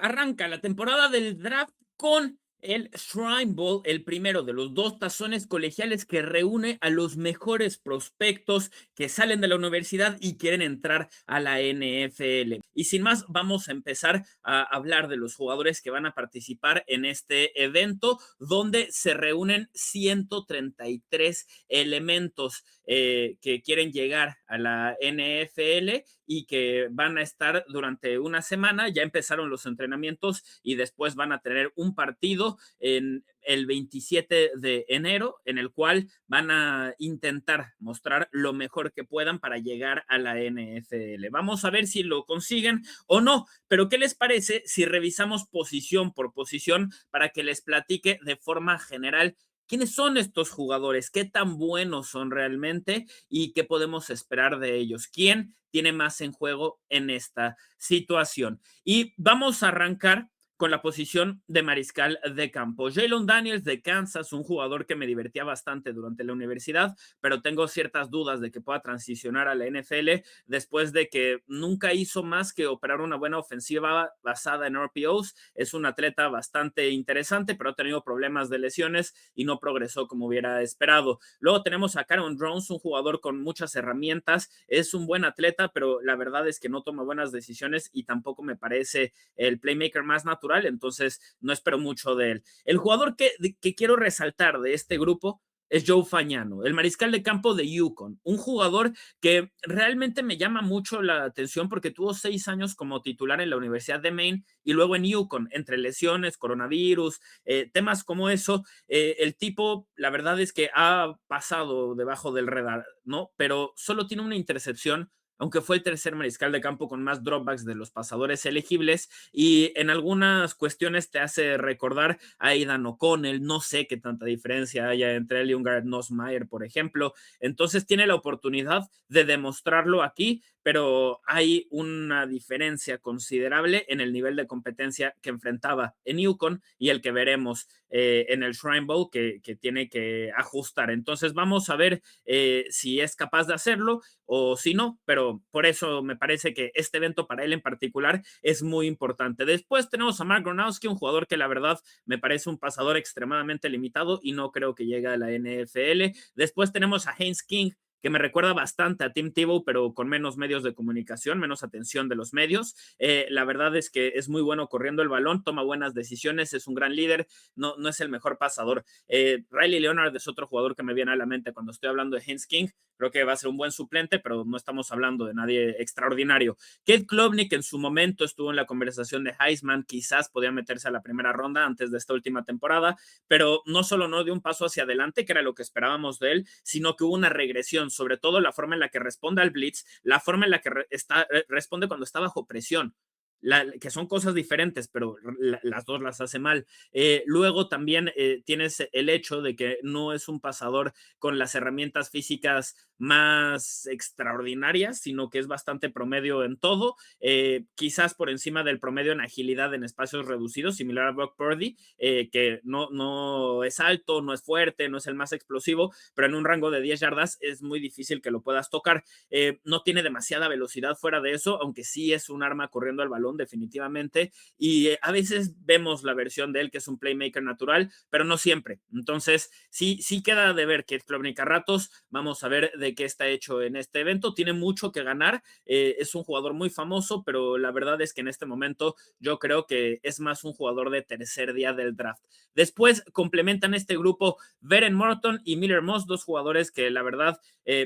Arranca la temporada del draft con el Shrine Bowl, el primero de los dos tazones colegiales que reúne a los mejores prospectos que salen de la universidad y quieren entrar a la NFL. Y sin más, vamos a empezar a hablar de los jugadores que van a participar en este evento, donde se reúnen 133 elementos que quieren llegar a la NFL y que van a estar durante una semana. Ya empezaron los entrenamientos y después van a tener un partido en el 27 de enero, en el cual van a intentar mostrar lo mejor que puedan para llegar a la NFL. Vamos a ver si lo consiguen o no, pero ¿qué les parece si revisamos posición por posición para que les platique de forma general quiénes son estos jugadores, qué tan buenos son realmente y qué podemos esperar de ellos? ¿Quién tiene más en juego en esta situación? Y vamos a arrancar con la posición de mariscal de campo. Jalen Daniels de Kansas, un jugador que me divertía bastante durante la universidad, pero tengo ciertas dudas de que pueda transicionar a la NFL después de que nunca hizo más que operar una buena ofensiva basada en RPOs. Es un atleta bastante interesante, pero ha tenido problemas de lesiones y no progresó como hubiera esperado. Luego tenemos a Caron Jones, un jugador con muchas herramientas, es un buen atleta, pero la verdad es que no toma buenas decisiones y tampoco me parece el playmaker más natural, entonces no espero mucho de él. El jugador que quiero resaltar de este grupo es Joe Fagnano, el mariscal de campo de UConn, un jugador que realmente me llama mucho la atención porque tuvo 6 años como titular en la Universidad de Maine y luego en UConn, entre lesiones, coronavirus, temas como eso. El tipo, la verdad es que ha pasado debajo del radar, ¿no? Pero solo tiene una intercepción, aunque fue el tercer mariscal de campo con más dropbacks de los pasadores elegibles, y en algunas cuestiones te hace recordar a Aidan O'Connell. No sé qué tanta diferencia haya entre él y un Garrett Nussmeier, por ejemplo. Entonces tiene la oportunidad de demostrarlo aquí, pero hay una diferencia considerable en el nivel de competencia que enfrentaba en Yukon y el que veremos en el Shrine Bowl que tiene que ajustar. Entonces vamos a ver si es capaz de hacerlo o si no, pero por eso me parece que este evento para él en particular es muy importante. Después tenemos a Mark Gronowski, un jugador que la verdad me parece un pasador extremadamente limitado y no creo que llegue a la NFL. Después tenemos a Haynes King, que me recuerda bastante a Tim Tebow, pero con menos medios de comunicación, menos atención de los medios. La verdad es que es muy bueno corriendo el balón, toma buenas decisiones, es un gran líder, no es el mejor pasador. Riley Leonard es otro jugador que me viene a la mente cuando estoy hablando de Haynes King. Creo que va a ser un buen suplente, pero no estamos hablando de nadie extraordinario. Kate Klubnik en su momento estuvo en la conversación de Heisman, quizás podía meterse a la primera ronda antes de esta última temporada, pero no solo no dio un paso hacia adelante, que era lo que esperábamos de él, sino que hubo una regresión, sobre todo la forma en la que responde al blitz, la forma en la que responde cuando está bajo presión. Que son cosas diferentes, pero las dos las hace mal. Luego también tienes el hecho de que no es un pasador con las herramientas físicas más extraordinarias, sino que es bastante promedio en todo, quizás por encima del promedio en agilidad en espacios reducidos, similar a Brock Purdy, que no es alto, no es fuerte, no es el más explosivo, pero en un rango de 10 yardas es muy difícil que lo puedas tocar. No tiene demasiada velocidad fuera de eso, aunque sí es un arma corriendo el balón definitivamente, y a veces vemos la versión de él que es un playmaker natural, pero no siempre. Entonces sí queda de ver que Klubnik a ratos. Vamos a ver de qué está hecho en este evento. Tiene mucho que ganar, es un jugador muy famoso, pero la verdad es que en este momento yo creo que es más un jugador de tercer día del draft. Después complementan este grupo Veren Morton y Miller Moss, dos jugadores que la verdad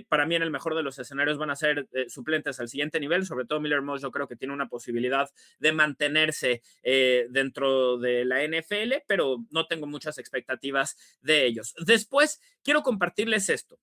para mí en el mejor de los escenarios van a ser suplentes al siguiente nivel. Sobre todo Miller Moss yo creo que tiene una posibilidad de mantenerse dentro de la NFL, pero no tengo muchas expectativas de ellos. Después quiero compartirles esto.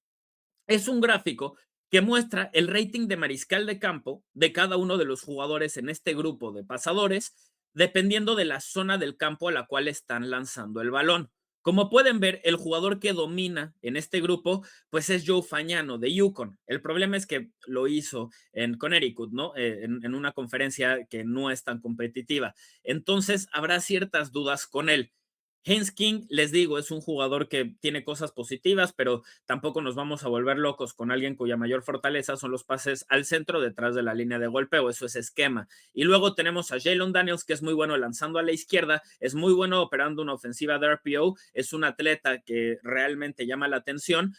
Es un gráfico que muestra el rating de mariscal de campo de cada uno de los jugadores en este grupo de pasadores, dependiendo de la zona del campo a la cual están lanzando el balón. Como pueden ver, el jugador que domina en este grupo, pues es Joe Fagnano de UConn. El problema es que lo hizo en Connecticut, ¿no? En una conferencia que no es tan competitiva. Entonces, habrá ciertas dudas con él. Haynes King, les digo, es un jugador que tiene cosas positivas, pero tampoco nos vamos a volver locos con alguien cuya mayor fortaleza son los pases al centro detrás de la línea de golpeo. Eso es esquema. Y luego tenemos a Jalen Daniels, que es muy bueno lanzando a la izquierda, es muy bueno operando una ofensiva de RPO, es un atleta que realmente llama la atención,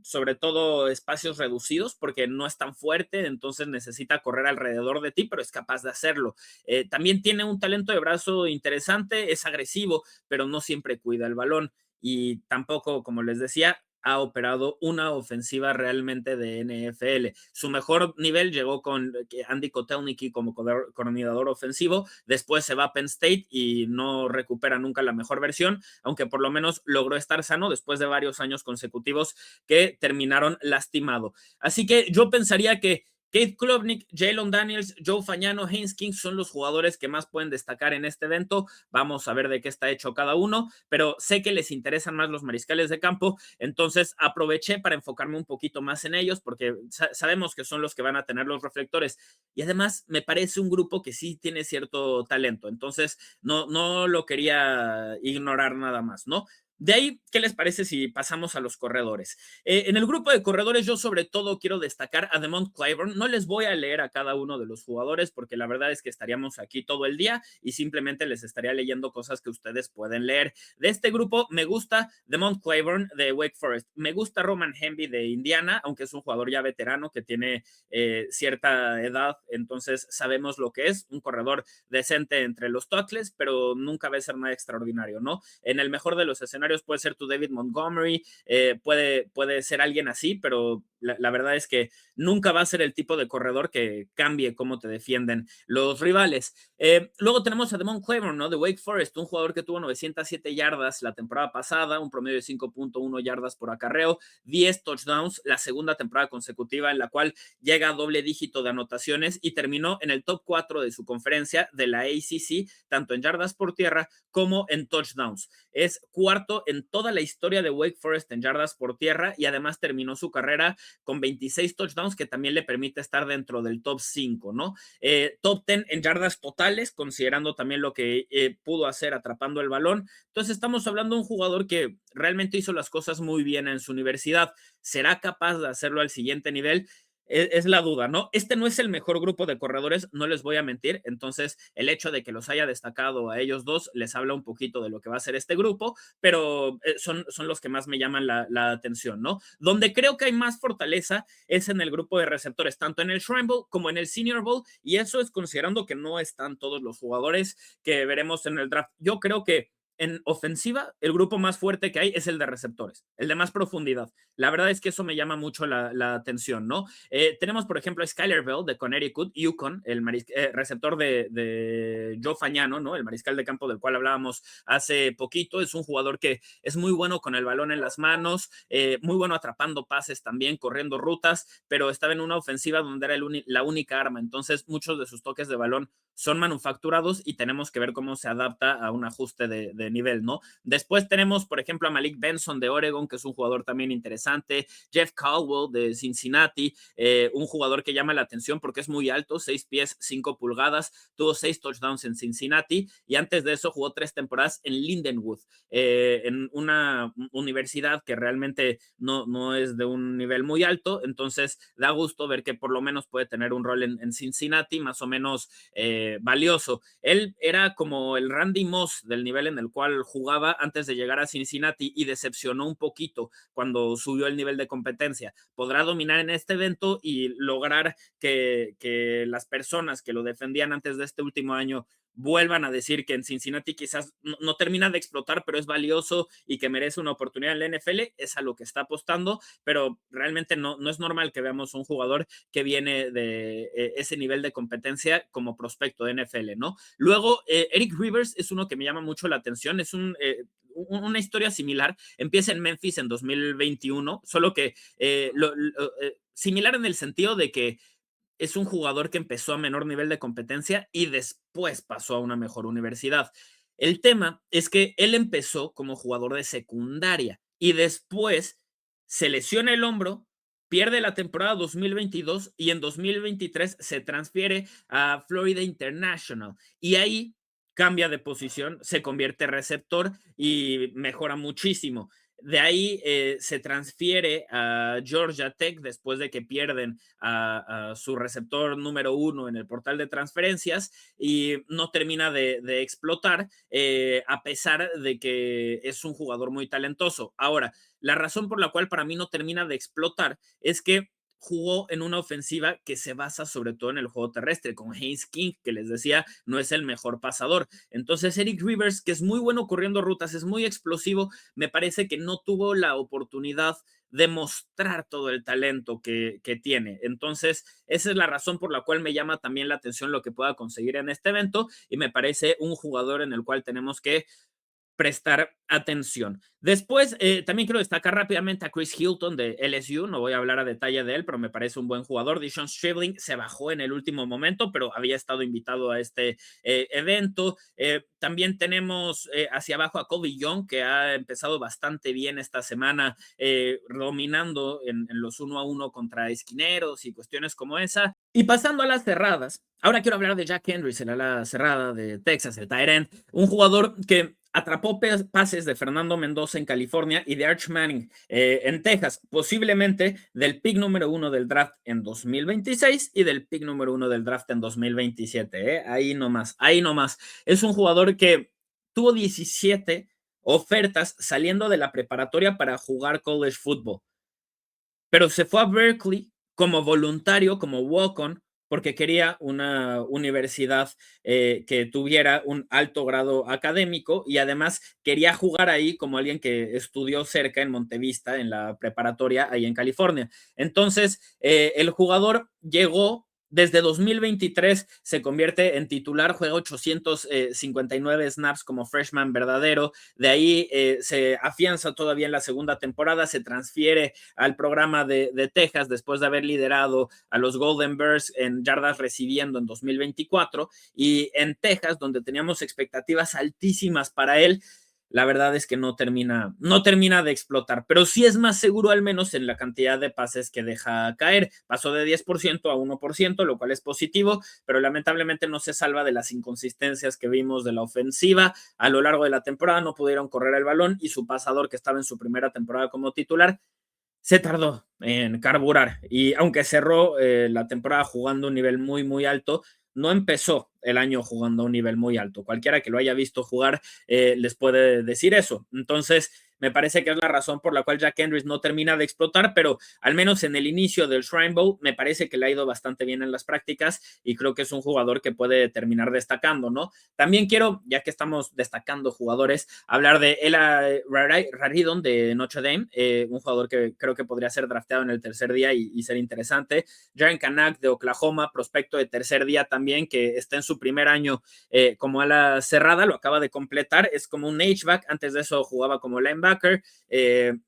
sobre todo espacios reducidos, porque no es tan fuerte, entonces necesita correr alrededor de ti, pero es capaz de hacerlo. También tiene un talento de brazo interesante, es agresivo, pero no siempre cuida el balón. Y tampoco, como les decía, ha operado una ofensiva realmente de NFL. Su mejor nivel llegó con Andy Kotelnicki como coordinador ofensivo, después se va a Penn State y no recupera nunca la mejor versión, aunque por lo menos logró estar sano después de varios años consecutivos que terminaron lastimado. Así que yo pensaría que Kate Klubnik, Jalen Daniels, Joe Fagnano, Haynes King son los jugadores que más pueden destacar en este evento. Vamos a ver de qué está hecho cada uno, pero sé que les interesan más los mariscales de campo, entonces aproveché para enfocarme un poquito más en ellos porque sabemos que son los que van a tener los reflectores y además me parece un grupo que sí tiene cierto talento, entonces no lo quería ignorar nada más, ¿no? De ahí, ¿qué les parece si pasamos a los corredores? En el grupo de corredores, yo sobre todo quiero destacar a Demont Claiborne. No les voy a leer a cada uno de los jugadores porque la verdad es que estaríamos aquí todo el día y simplemente les estaría leyendo cosas que ustedes pueden leer. De este grupo, me gusta Demont Claiborne de Wake Forest. Me gusta Roman Hemby de Indiana, aunque es un jugador ya veterano que tiene cierta edad, entonces sabemos lo que es. Un corredor decente entre los tackles, pero nunca va a ser nada extraordinario, ¿no? En el mejor de los escenarios puede ser tu David Montgomery, puede ser alguien así, pero la verdad es que nunca va a ser el tipo de corredor que cambie cómo te defienden los rivales. Luego tenemos a Demont Claiborne, ¿no? De Wake Forest, un jugador que tuvo 907 yardas la temporada pasada, un promedio de 5.1 yardas por acarreo, 10 touchdowns, la segunda temporada consecutiva en la cual llega a doble dígito de anotaciones y terminó en el top 4 de su conferencia de la ACC, tanto en yardas por tierra como en touchdowns. Es cuarto en toda la historia de Wake Forest en yardas por tierra y además terminó su carrera con 26 touchdowns, que también le permite estar dentro del top 5, ¿no? Top 10 en yardas totales, considerando también lo que pudo hacer atrapando el balón. Entonces estamos hablando de un jugador que realmente hizo las cosas muy bien en su universidad. ¿Será capaz de hacerlo al siguiente nivel? Es la duda, ¿no? Este no es el mejor grupo de corredores, no les voy a mentir, entonces el hecho de que los haya destacado a ellos dos les habla un poquito de lo que va a ser este grupo, pero son los que más me llaman la atención, ¿no? Donde creo que hay más fortaleza es en el grupo de receptores, tanto en el Shrine Bowl como en el Senior Bowl, y eso es considerando que no están todos los jugadores que veremos en el draft. Yo creo que en ofensiva, el grupo más fuerte que hay es el de receptores, el de más profundidad. La verdad es que eso me llama mucho la atención, ¿no? Tenemos, por ejemplo, a Skyler Bell de Connecticut, Yukon, el receptor de Joe Fagnano, ¿no? El mariscal de campo del cual hablábamos hace poquito. Es un jugador que es muy bueno con el balón en las manos, muy bueno atrapando pases también, corriendo rutas, pero estaba en una ofensiva donde era la única arma. Entonces, muchos de sus toques de balón son manufacturados y tenemos que ver cómo se adapta a un ajuste de nivel, ¿no? Después tenemos, por ejemplo, a Malik Benson de Oregon, que es un jugador también interesante, Jeff Caldwell de Cincinnati, un jugador que llama la atención porque es muy alto, 6 pies, 5 pulgadas, tuvo 6 touchdowns en Cincinnati y antes de eso jugó 3 temporadas en Lindenwood, en una universidad que realmente no es de un nivel muy alto, entonces da gusto ver que por lo menos puede tener un rol en Cincinnati más o menos valioso. Él era como el Randy Moss del nivel en el cual jugaba antes de llegar a Cincinnati y decepcionó un poquito cuando subió el nivel de competencia. Podrá dominar en este evento y lograr que las personas que lo defendían antes de este último año vuelvan a decir que en Cincinnati quizás no termina de explotar, pero es valioso y que merece una oportunidad en la NFL, es a lo que está apostando, pero realmente no es normal que veamos un jugador que viene de ese nivel de competencia como prospecto de NFL, ¿no? Luego, Eric Rivers es uno que me llama mucho la atención, es una historia similar, empieza en Memphis en 2021, solo que similar en el sentido de que es un jugador que empezó a menor nivel de competencia y después pasó a una mejor universidad. El tema es que él empezó como jugador de secundaria y después se lesiona el hombro, pierde la temporada 2022 y en 2023 se transfiere a Florida International. Y ahí cambia de posición, se convierte en receptor y mejora muchísimo. De ahí se transfiere a Georgia Tech después de que pierden a su receptor número 1 en el portal de transferencias y no termina de explotar a pesar de que es un jugador muy talentoso. Ahora, la razón por la cual para mí no termina de explotar es que jugó en una ofensiva que se basa sobre todo en el juego terrestre, con Haynes King, que les decía, no es el mejor pasador. Entonces, Eric Rivers, que es muy bueno corriendo rutas, es muy explosivo, me parece que no tuvo la oportunidad de mostrar todo el talento que tiene. Entonces, esa es la razón por la cual me llama también la atención lo que pueda conseguir en este evento y me parece un jugador en el cual tenemos que prestar atención. Después, también quiero destacar rápidamente a Chris Hilton de LSU, no voy a hablar a detalle de él, pero me parece un buen jugador. Dishon Stribling se bajó en el último momento, pero había estado invitado a este evento. También tenemos hacia abajo a Kobe Young, que ha empezado bastante bien esta semana, dominando en los 1-1 contra esquineros y cuestiones como esa. Y pasando a las cerradas, ahora quiero hablar de Jack Henrys, el ala cerrada de Texas, el tight end, un jugador que atrapó pases de Fernando Mendoza en California y de Arch Manning en Texas, posiblemente del pick número 1 del draft en 2026 y del pick número 1 del draft en 2027. Ahí nomás, ahí nomás. Es un jugador que tuvo 17 ofertas saliendo de la preparatoria para jugar college football, pero se fue a Berkeley como voluntario, como walk-on, porque quería una universidad que tuviera un alto grado académico y además quería jugar ahí como alguien que estudió cerca en Montevista, en la preparatoria, ahí en California. Entonces, el jugador llegó desde 2023, se convierte en titular, juega 859 snaps como freshman verdadero, de ahí se afianza todavía en la segunda temporada, se transfiere al programa de Texas después de haber liderado a los Golden Bears en yardas recibiendo en 2024 y en Texas, donde teníamos expectativas altísimas para él, la verdad es que no termina de explotar, pero sí es más seguro al menos en la cantidad de pases que deja caer. Pasó de 10% a 1%, lo cual es positivo, pero lamentablemente no se salva de las inconsistencias que vimos de la ofensiva. A lo largo de la temporada no pudieron correr el balón y su pasador, que estaba en su primera temporada como titular, se tardó en carburar y aunque cerró la temporada jugando a un nivel muy, muy alto, no empezó el año jugando a un nivel muy alto. Cualquiera que lo haya visto jugar les puede decir eso. Entonces, me parece que es la razón por la cual Jack Henrys no termina de explotar, pero al menos en el inicio del Shrine Bowl me parece que le ha ido bastante bien en las prácticas y creo que es un jugador que puede terminar destacando, ¿no? También quiero, ya que estamos destacando jugadores, hablar de Ela Raridon de Notre Dame, un jugador que creo que podría ser drafteado en el tercer día y ser interesante. Jaren Kanak de Oklahoma, prospecto de tercer día también, que está en su primer año como ala cerrada, lo acaba de completar, es como un H-back, antes de eso jugaba como linebacker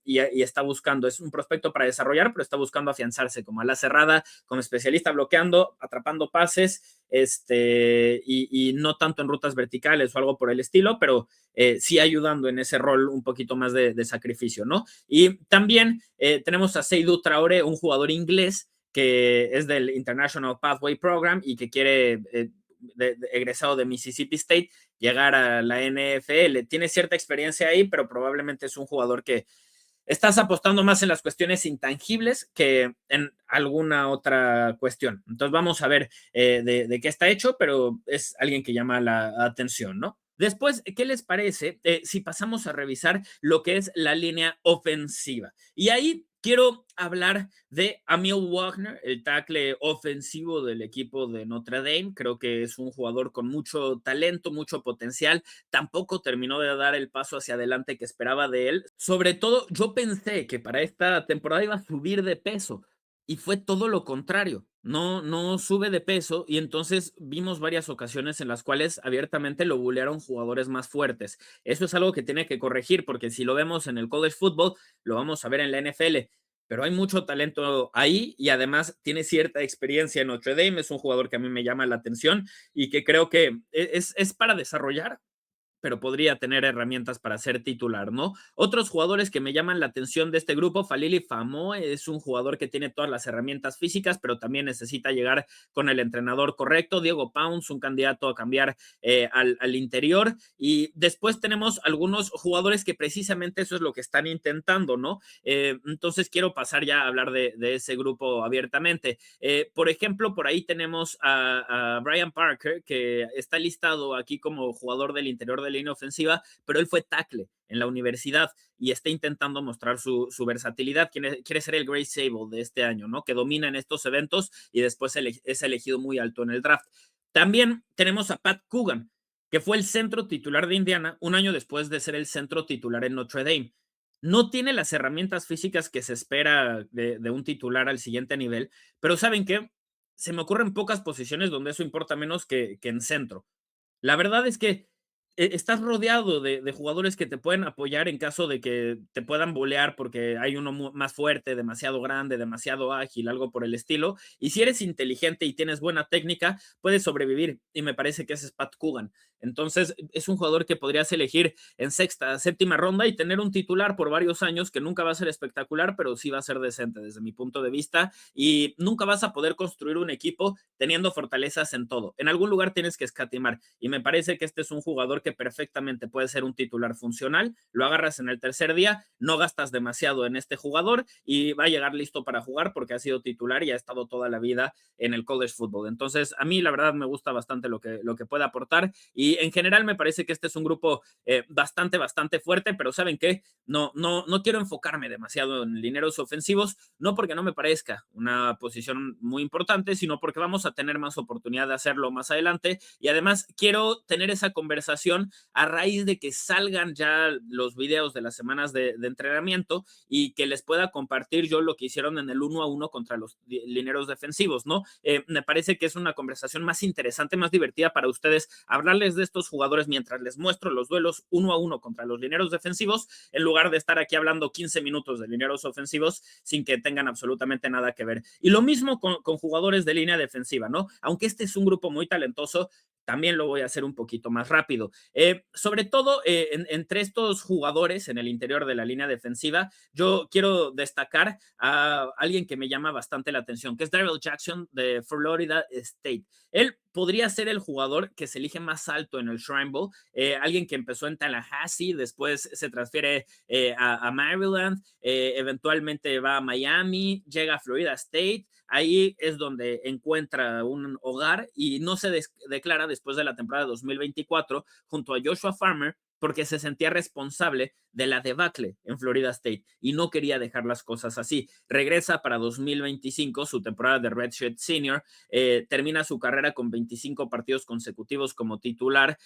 y está buscando, es un prospecto para desarrollar, pero está buscando afianzarse como ala cerrada, como especialista bloqueando, atrapando pases, y no tanto en rutas verticales o algo por el estilo, pero sí ayudando en ese rol un poquito más de sacrificio, ¿no? Y también tenemos a Seydou Traoré, un jugador inglés que es del International Pathway Program y que quiere, egresado de Mississippi State, llegar a la NFL. Tiene cierta experiencia ahí, pero probablemente es un jugador que estás apostando más en las cuestiones intangibles que en alguna otra cuestión. Entonces vamos a ver de qué está hecho, pero es alguien que llama la atención, ¿no? Después, ¿qué les parece si pasamos a revisar lo que es la línea ofensiva? Y ahí quiero hablar de Emil Wagner, el tackle ofensivo del equipo de Notre Dame. Creo que es un jugador con mucho talento, mucho potencial. Tampoco terminó de dar el paso hacia adelante que esperaba de él. Sobre todo, yo pensé que para esta temporada iba a subir de peso y fue todo lo contrario. No sube de peso y entonces vimos varias ocasiones en las cuales abiertamente lo bulearon jugadores más fuertes. Eso es algo que tiene que corregir porque si lo vemos en el college football, lo vamos a ver en la NFL, pero hay mucho talento ahí y además tiene cierta experiencia en Notre Dame. Es un jugador que a mí me llama la atención y que creo que es para desarrollar pero podría tener herramientas para ser titular, ¿no? Otros jugadores que me llaman la atención de este grupo, Falili Famo es un jugador que tiene todas las herramientas físicas, pero también necesita llegar con el entrenador correcto. Diego Pounds, un candidato a cambiar al interior. Y después tenemos algunos jugadores que precisamente eso es lo que están intentando, ¿no? Entonces quiero pasar ya a hablar de ese grupo abiertamente. Por ejemplo, por ahí tenemos a Brian Parker, que está listado aquí como jugador del interior de línea ofensiva, pero él fue tackle en la universidad y está intentando mostrar su versatilidad. Quiere ser el Grace Sable de este año, ¿no? Que domina en estos eventos y después es elegido muy alto en el draft. También tenemos a Pat Coogan, que fue el centro titular de Indiana un año después de ser el centro titular en Notre Dame. No tiene las herramientas físicas que se espera de un titular al siguiente nivel, pero ¿saben qué? Se me ocurren pocas posiciones donde eso importa menos que en centro. La verdad es que estás rodeado de jugadores que te pueden apoyar en caso de que te puedan bolear porque hay uno más fuerte, demasiado grande, demasiado ágil, algo por el estilo. Y si eres inteligente y tienes buena técnica, puedes sobrevivir. Y me parece que ese es Pat Coogan. Entonces, es un jugador que podrías elegir en sexta, séptima ronda y tener un titular por varios años que nunca va a ser espectacular, pero sí va a ser decente desde mi punto de vista. Y nunca vas a poder construir un equipo teniendo fortalezas en todo. En algún lugar tienes que escatimar. Y me parece que este es un jugador que perfectamente puede ser un titular funcional. Lo agarras en el tercer día, no gastas demasiado en este jugador y va a llegar listo para jugar porque ha sido titular y ha estado toda la vida en el college football. Entonces, a mí la verdad me gusta bastante lo que puede aportar y en general me parece que este es un grupo bastante fuerte, pero ¿saben qué? No quiero enfocarme demasiado en lineros ofensivos, no porque no me parezca una posición muy importante, sino porque vamos a tener más oportunidad de hacerlo más adelante y además quiero tener esa conversación a raíz de que salgan ya los videos de las semanas de entrenamiento y que les pueda compartir yo lo que hicieron en el 1-1 contra los lineros defensivos, ¿no? Me parece que es una conversación más interesante, más divertida para ustedes hablarles de estos jugadores mientras les muestro los duelos 1-1 contra los lineros defensivos, en lugar de estar aquí hablando 15 minutos de lineros ofensivos sin que tengan absolutamente nada que ver. Y lo mismo con jugadores de línea defensiva, ¿no? Aunque este es un grupo muy talentoso, también lo voy a hacer un poquito más rápido. Sobre todo entre estos jugadores en el interior de la línea defensiva, yo quiero destacar a alguien que me llama bastante la atención, que es Darrell Jackson de Florida State. Él podría ser el jugador que se elige más alto en el Shrine Bowl, alguien que empezó en Tallahassee, después se transfiere a Maryland, eventualmente va a Miami, llega a Florida State, ahí es donde encuentra un hogar y no se declara después de la temporada de 2024 junto a Joshua Farmer porque se sentía responsable de la debacle en Florida State y no quería dejar las cosas así. Regresa para 2025, su temporada de Redshirt Senior, termina su carrera con 25 partidos consecutivos como titular,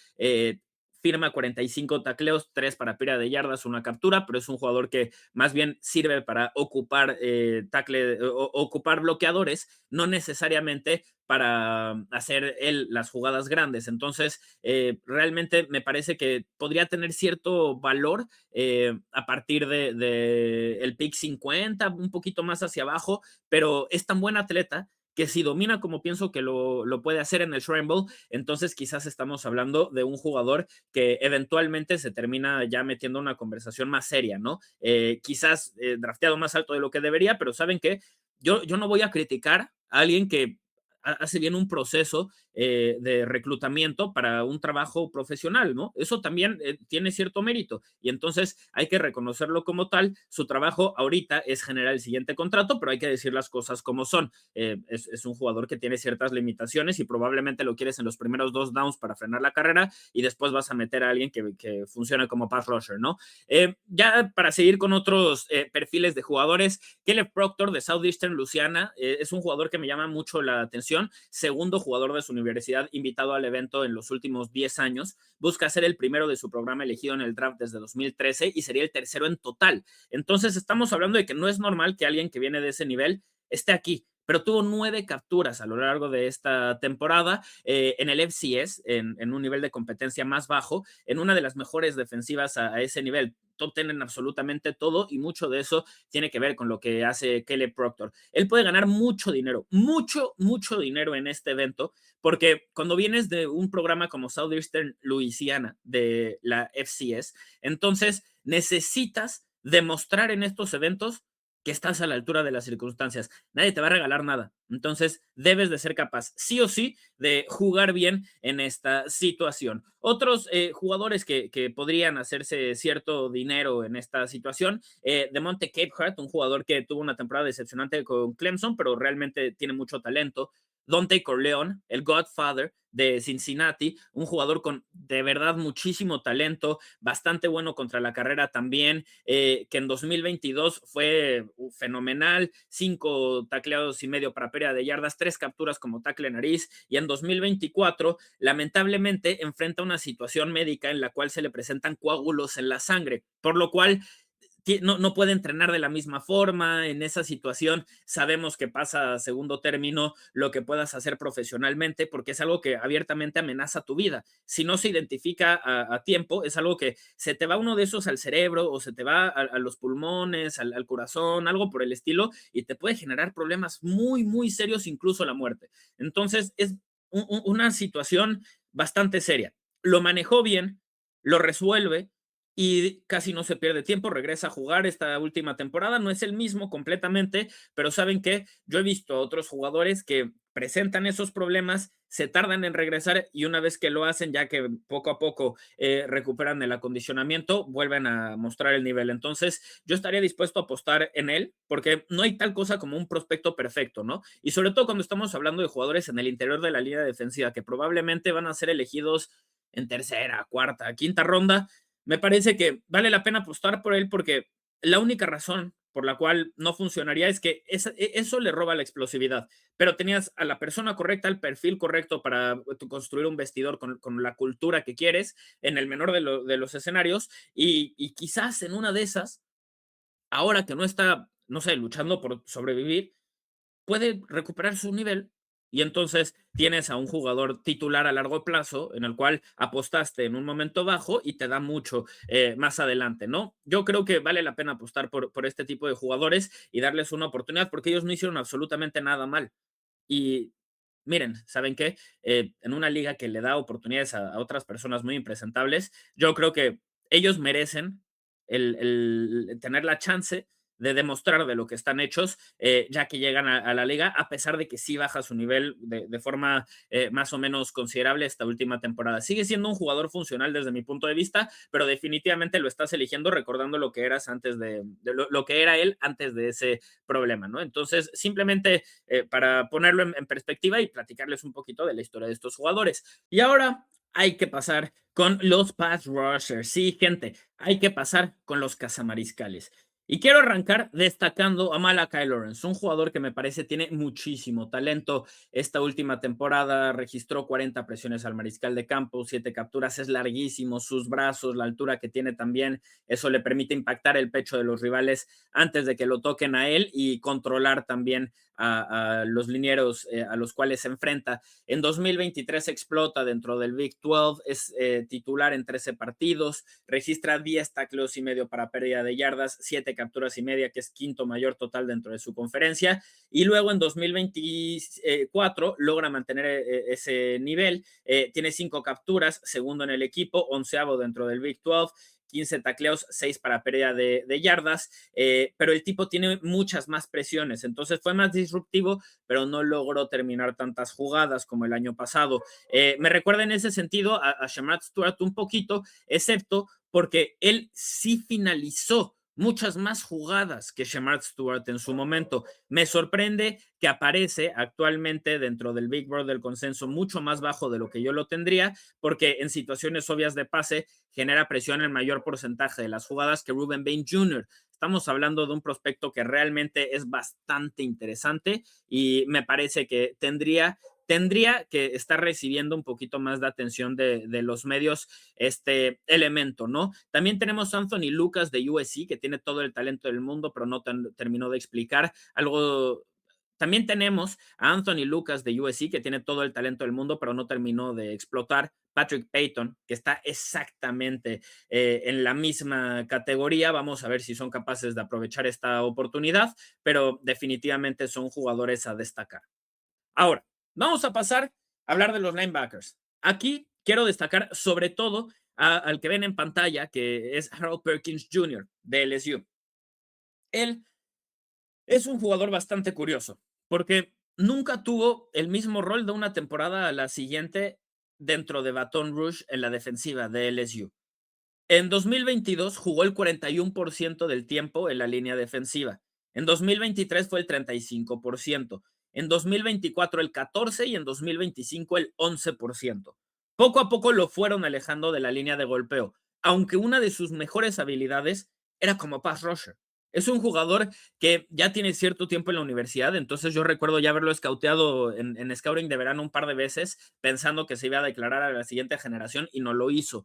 firma 45 tacleos, 3 para pérdida de yardas, una captura, pero es un jugador que más bien sirve para ocupar ocupar bloqueadores, no necesariamente para hacer él las jugadas grandes. Entonces, realmente me parece que podría tener cierto valor a partir de el pick 50, un poquito más hacia abajo, pero es tan buen atleta que si domina como pienso que lo puede hacer en el Shrine Bowl, entonces quizás estamos hablando de un jugador que eventualmente se termina ya metiendo una conversación más seria, ¿no? Quizás drafteado más alto de lo que debería, pero ¿saben qué? Yo no voy a criticar a alguien que hace bien un proceso de reclutamiento para un trabajo profesional, ¿no? Eso también tiene cierto mérito y entonces hay que reconocerlo como tal. Su trabajo ahorita es generar el siguiente contrato, pero hay que decir las cosas como son. Es un jugador que tiene ciertas limitaciones y probablemente lo quieres en los primeros 2 downs para frenar la carrera y después vas a meter a alguien que funcione como pass rusher, ¿no? Ya para seguir con otros perfiles de jugadores, Caleb Proctor de Southeastern Louisiana es un jugador que me llama mucho la atención, segundo jugador de su universidad invitado al evento en los últimos 10 años, busca ser el primero de su programa elegido en el draft desde 2013 y sería el tercero en total. Entonces estamos hablando de que no es normal que alguien que viene de ese nivel esté aquí, pero tuvo 9 capturas a lo largo de esta temporada en el FCS, en un nivel de competencia más bajo, en una de las mejores defensivas a ese nivel. top 10 en absolutamente todo y mucho de eso tiene que ver con lo que hace Caleb Proctor. Él puede ganar mucho dinero, mucho dinero en este evento, porque cuando vienes de un programa como Southeastern Louisiana de la FCS, entonces necesitas demostrar en estos eventos que estás a la altura de las circunstancias. Nadie te va a regalar nada. Entonces, debes de ser capaz, sí o sí, de jugar bien en esta situación. Otros jugadores que podrían hacerse cierto dinero en esta situación, de Monte Capehart, un jugador que tuvo una temporada decepcionante con Clemson, pero realmente tiene mucho talento. Dante Corleone, el Godfather de Cincinnati, un jugador con de verdad muchísimo talento, bastante bueno contra la carrera también, que en 2022 fue fenomenal, 5 tacleados y medio para pérdida de yardas, 3 capturas como tackle nariz, y en 2024 lamentablemente enfrenta una situación médica en la cual se le presentan coágulos en la sangre, por lo cual no puede entrenar de la misma forma. En esa situación sabemos que pasa a segundo término lo que puedas hacer profesionalmente, porque es algo que abiertamente amenaza tu vida. Si no se identifica a tiempo, es algo que se te va uno de esos al cerebro o se te va a los pulmones, al corazón, algo por el estilo, y te puede generar problemas muy serios, incluso la muerte. Entonces es una situación bastante seria. Lo manejó bien, lo resuelve, y casi no se pierde tiempo, regresa a jugar esta última temporada, no es el mismo completamente, pero ¿saben qué? Yo he visto a otros jugadores que presentan esos problemas, se tardan en regresar y una vez que lo hacen, ya que poco a poco recuperan el acondicionamiento, vuelven a mostrar el nivel. Entonces, yo estaría dispuesto a apostar en él, porque no hay tal cosa como un prospecto perfecto, ¿no? Y sobre todo cuando estamos hablando de jugadores en el interior de la línea defensiva, que probablemente van a ser elegidos en tercera, cuarta, quinta ronda. Me parece que vale la pena apostar por él porque la única razón por la cual no funcionaría es que eso le roba la explosividad, pero tenías a la persona correcta, el perfil correcto para construir un vestidor con la cultura que quieres en el menor de los escenarios y quizás en una de esas, ahora que no está, no sé, luchando por sobrevivir, puede recuperar su nivel y entonces tienes a un jugador titular a largo plazo en el cual apostaste en un momento bajo y te da mucho más adelante, ¿no? Yo creo que vale la pena apostar por este tipo de jugadores y darles una oportunidad porque ellos no hicieron absolutamente nada mal. Y miren, ¿saben qué? En una liga que le da oportunidades a otras personas muy impresentables, yo creo que ellos merecen el tener la chance de demostrar de lo que están hechos, ya que llegan a la liga, a pesar de que sí baja su nivel de forma más o menos considerable esta última temporada. Sigue siendo un jugador funcional desde mi punto de vista, pero definitivamente lo estás eligiendo recordando lo que eras antes de lo que era él antes de ese problema, ¿no? Entonces, simplemente para ponerlo en perspectiva y platicarles un poquito de la historia de estos jugadores. Y ahora hay que pasar con los pass rushers. Sí, gente, hay que pasar con los cazamariscales. Y quiero arrancar destacando a Malachi Lawrence, un jugador que me parece tiene muchísimo talento. Esta última temporada registró 40 presiones al mariscal de campo, 7 capturas, es larguísimo, sus brazos, la altura que tiene también, eso le permite impactar el pecho de los rivales antes de que lo toquen a él y controlar también a los linieros a los cuales se enfrenta. En 2023 explota dentro del Big 12, es titular en 13 partidos, registra 10 tacleos y medio para pérdida de yardas, 7 capturas y media, que es quinto mayor total dentro de su conferencia, y luego en 2024 logra mantener ese nivel, tiene 5 capturas, segundo en el equipo, onceavo dentro del Big 12, 15 tacleos, 6 para pérdida de yardas, pero el tipo tiene muchas más presiones, entonces fue más disruptivo, pero no logró terminar tantas jugadas como el año pasado. Me recuerda en ese sentido a Shemar Stewart un poquito, excepto porque él sí finalizó muchas más jugadas que Shemar Stewart en su momento. Me sorprende que aparece actualmente dentro del Big Board del consenso mucho más bajo de lo que yo lo tendría, porque en situaciones obvias de pase genera presión en mayor porcentaje de las jugadas que Ruben Bain Jr. Estamos hablando de un prospecto que realmente es bastante interesante y me parece que tendría que estar recibiendo un poquito más de atención de los medios este elemento, ¿no? También tenemos a Anthony Lucas de USC, que tiene todo el talento del mundo, pero no terminó de explicar algo También tenemos a Anthony Lucas de USC, que tiene todo el talento del mundo, pero no terminó de explotar. Patrick Payton, que está exactamente en la misma categoría. Vamos a ver si son capaces de aprovechar esta oportunidad, pero definitivamente son jugadores a destacar. Ahora, vamos a pasar a hablar de los linebackers. Aquí quiero destacar sobre todo al que ven en pantalla, que es Harold Perkins Jr. de LSU. Él es un jugador bastante curioso, porque nunca tuvo el mismo rol de una temporada a la siguiente dentro de Baton Rouge en la defensiva de LSU. En 2022 jugó el 41% del tiempo en la línea defensiva. En 2023 fue el 35%. En 2024 el 14% y en 2025 el 11%. Poco a poco lo fueron alejando de la línea de golpeo, aunque una de sus mejores habilidades era como pass rusher. Es un jugador que ya tiene cierto tiempo en la universidad, entonces yo recuerdo ya haberlo scouteado en scouting de verano un par de veces, pensando que se iba a declarar a la siguiente generación y no lo hizo.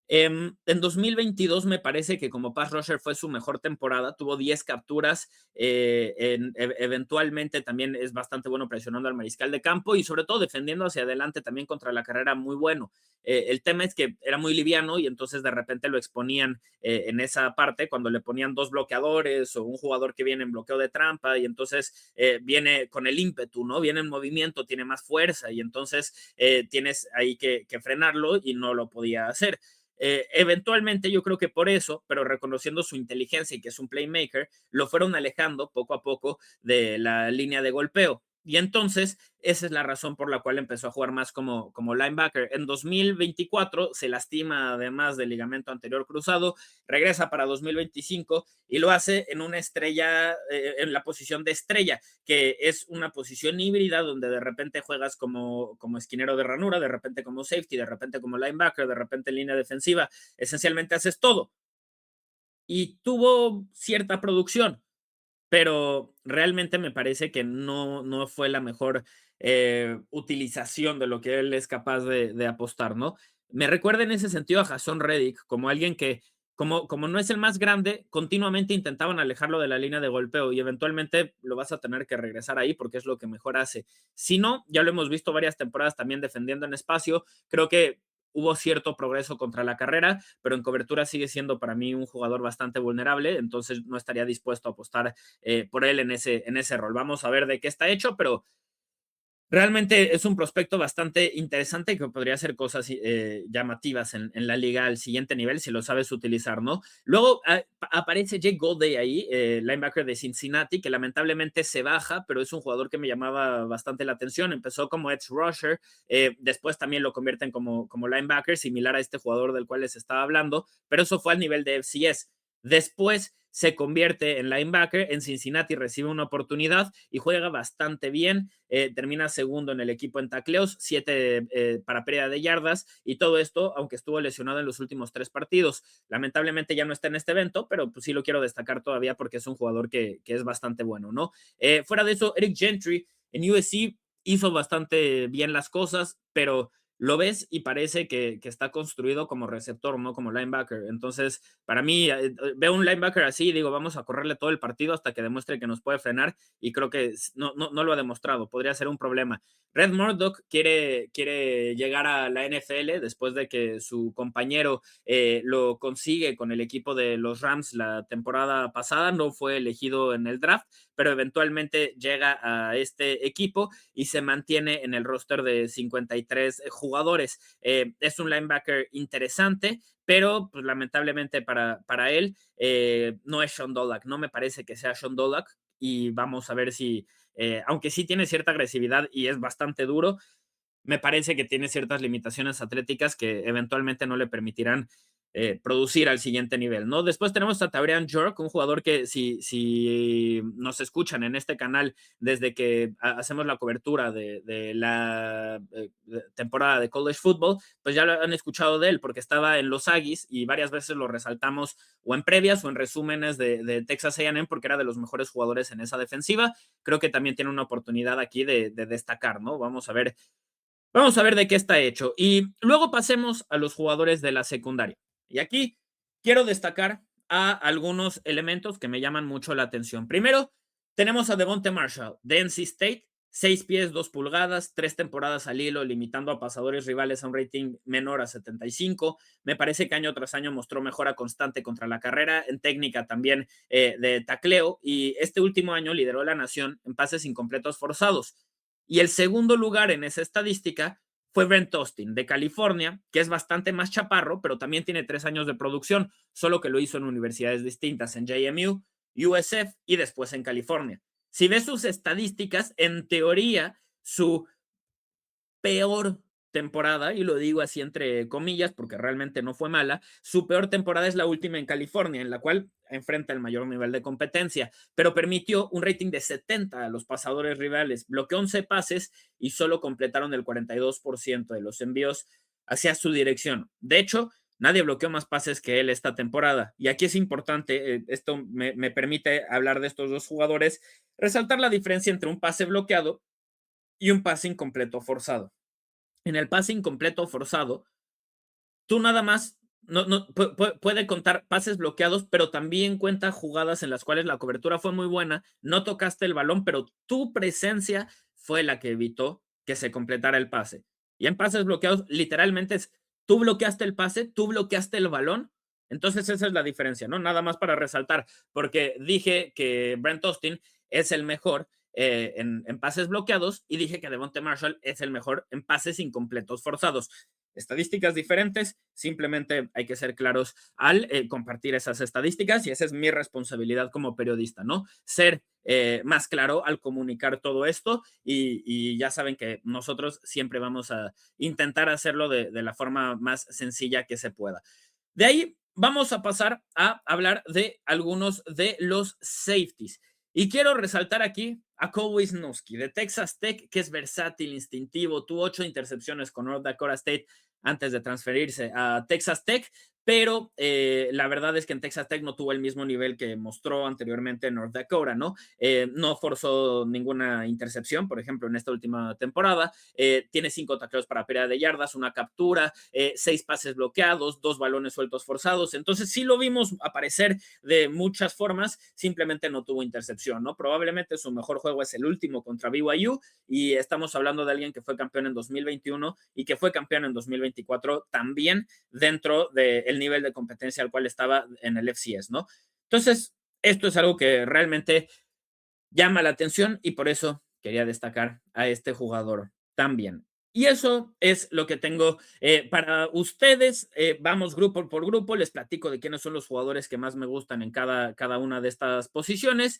En 2022 me parece que como pass rusher fue su mejor temporada, tuvo 10 capturas, eventualmente también es bastante bueno presionando al mariscal de campo y sobre todo defendiendo hacia adelante también contra la carrera muy bueno. El tema es que era muy liviano y entonces de repente lo exponían en esa parte cuando le ponían dos bloqueadores o un jugador que viene en bloqueo de trampa y entonces viene con el ímpetu, ¿no? Viene en movimiento, tiene más fuerza y entonces tienes ahí que frenarlo y no lo podía hacer. Eventualmente yo creo que por eso, pero reconociendo su inteligencia y que es un playmaker, lo fueron alejando poco a poco de la línea de golpeo. Y entonces, esa es la razón por la cual empezó a jugar más como linebacker. En 2024 se lastima además del ligamento anterior cruzado, regresa para 2025 y lo hace en una estrella, en la posición de estrella, que es una posición híbrida donde de repente juegas como esquinero de ranura, de repente como safety, de repente como linebacker, de repente en línea defensiva. Esencialmente haces todo. Y tuvo cierta producción, pero realmente me parece que no fue la mejor utilización de lo que él es capaz de apostar, ¿no? Me recuerda en ese sentido a Jason Reddick como alguien que, como no es el más grande, continuamente intentaban alejarlo de la línea de golpeo y eventualmente lo vas a tener que regresar ahí porque es lo que mejor hace. Si no, ya lo hemos visto varias temporadas también defendiendo en espacio, creo que hubo cierto progreso contra la carrera, pero en cobertura sigue siendo para mí un jugador bastante vulnerable, entonces no estaría dispuesto a apostar por él en ese rol. Vamos a ver de qué está hecho, pero realmente es un prospecto bastante interesante que podría hacer cosas llamativas en la liga al siguiente nivel si lo sabes utilizar, ¿no? Luego aparece Jake Goldey ahí, linebacker de Cincinnati, que lamentablemente se baja, pero es un jugador que me llamaba bastante la atención. Empezó como edge rusher, después también lo convierten como linebacker, similar a este jugador del cual les estaba hablando, pero eso fue al nivel de FCS. Después se convierte en linebacker, en Cincinnati recibe una oportunidad y juega bastante bien, termina segundo en el equipo en tacleos, 7 para pérdida de yardas y todo esto, aunque estuvo lesionado en los últimos 3 partidos. Lamentablemente ya no está en este evento, pero pues sí lo quiero destacar todavía porque es un jugador que es bastante bueno, ¿no? Fuera de eso, Eric Gentry en USC hizo bastante bien las cosas, pero lo ves y parece que está construido como receptor, no como linebacker. Entonces, para mí, veo un linebacker así y digo, vamos a correrle todo el partido hasta que demuestre que nos puede frenar y creo que no lo ha demostrado. Podría ser un problema. Red Murdoch quiere llegar a la NFL después de que su compañero lo consigue con el equipo de los Rams la temporada pasada. No fue elegido en el draft, pero eventualmente llega a este equipo y se mantiene en el roster de 53 jugadores. Es un linebacker interesante, pero pues, lamentablemente para él no es Sean Dolac. No me parece que sea Sean Dolac y vamos a ver si, aunque sí tiene cierta agresividad y es bastante duro, me parece que tiene ciertas limitaciones atléticas que eventualmente no le permitirán producir al siguiente nivel, ¿no? Después tenemos a Tabrian York, un jugador que si nos escuchan en este canal desde que hacemos la cobertura de la temporada de college football, pues ya lo han escuchado de él porque estaba en los Aggies y varias veces lo resaltamos o en previas o en resúmenes de Texas A&M porque era de los mejores jugadores en esa defensiva. Creo que también tiene una oportunidad aquí de destacar, ¿no? Vamos a ver de qué está hecho. Y luego pasemos a los jugadores de la secundaria. Y aquí quiero destacar a algunos elementos que me llaman mucho la atención. Primero, Tenemos a Devonte Marshall de NC State, 6 pies, 2 pulgadas, 3 temporadas al hilo, limitando a pasadores rivales a un rating menor a 75. Me parece que año tras año mostró mejora constante contra la carrera, en técnica también de tacleo, y este último año lideró la nación en pases incompletos forzados. Y el segundo lugar en esa estadística fue Brent Austin, de California, que es bastante más chaparro, pero también tiene 3 años de producción, solo que lo hizo en universidades distintas, en JMU, USF y después en California. Si ves sus estadísticas, en teoría, su peor temporada, y lo digo así entre comillas porque realmente no fue mala, su peor temporada es la última en California, en la cual enfrenta el mayor nivel de competencia, pero permitió un rating de 70 a los pasadores rivales, bloqueó 11 pases y solo completaron el 42% de los envíos hacia su dirección. De hecho, nadie bloqueó más pases que él esta temporada. Y aquí es importante, esto me permite hablar de estos dos jugadores, resaltar la diferencia entre un pase bloqueado y un pase incompleto forzado. En el pase incompleto forzado, tú nada más puede contar pases bloqueados, pero también cuenta jugadas en las cuales la cobertura fue muy buena, no tocaste el balón, pero tu presencia fue la que evitó que se completara el pase. Y en pases bloqueados, literalmente es, tú bloqueaste el pase, tú bloqueaste el balón, entonces esa es la diferencia, ¿no? Nada más para resaltar, porque dije que Brent Austin es el mejor en pases bloqueados y dije que Devonte Marshall es el mejor en pases incompletos forzados. Estadísticas diferentes, simplemente hay que ser claros al compartir esas estadísticas y esa es mi responsabilidad como periodista, ¿no? Ser más claro al comunicar todo esto y ya saben que nosotros siempre vamos a intentar hacerlo de la forma más sencilla que se pueda. De ahí vamos a pasar a hablar de algunos de los safeties. Y quiero resaltar aquí a Cole Wisniewski de Texas Tech, que es versátil, instintivo, tuvo 8 intercepciones con North Dakota State antes de transferirse a Texas Tech, pero la verdad es que en Texas Tech no tuvo el mismo nivel que mostró anteriormente en North Dakota, ¿no? No forzó ninguna intercepción, por ejemplo, en esta última temporada. Tiene 5 tacleos para pérdida de yardas, una captura, 6 pases bloqueados, 2 balones sueltos forzados. Entonces sí lo vimos aparecer de muchas formas, simplemente no tuvo intercepción, ¿no? Probablemente su mejor juego es el último contra BYU y estamos hablando de alguien que fue campeón en 2021 y que fue campeón en 2024 también dentro del nivel de competencia al cual estaba en el FCS, ¿no? Entonces, esto es algo que realmente llama la atención y por eso quería destacar a este jugador también. Y eso es lo que tengo para ustedes. Vamos grupo por grupo, les platico de quiénes son los jugadores que más me gustan en cada una de estas posiciones.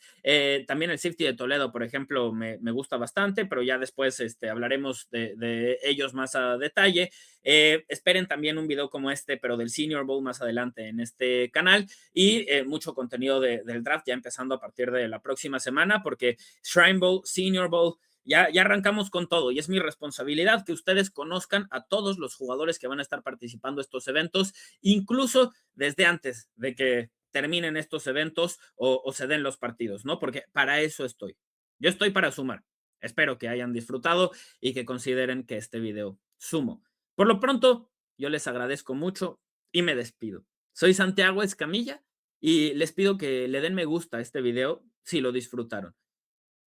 También el safety de Toledo, por ejemplo, me gusta bastante, pero ya después hablaremos de ellos más a detalle. Esperen también un video como este, pero del Senior Bowl más adelante en este canal y mucho contenido del draft ya empezando a partir de la próxima semana, porque Shrine Bowl, Senior Bowl, ya arrancamos con todo y es mi responsabilidad que ustedes conozcan a todos los jugadores que van a estar participando en estos eventos, incluso desde antes de que terminen estos eventos o se den los partidos, ¿no? Porque para eso estoy. Yo estoy para sumar. Espero que hayan disfrutado y que consideren que este video sumo. Por lo pronto, yo les agradezco mucho y me despido. Soy Santiago Escamilla y les pido que le den me gusta a este video si lo disfrutaron.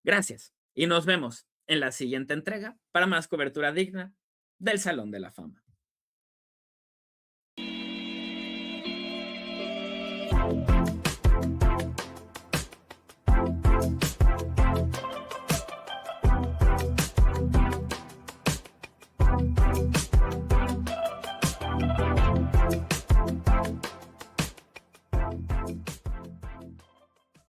Gracias y nos vemos en la siguiente entrega para más cobertura digna del Salón de la Fama.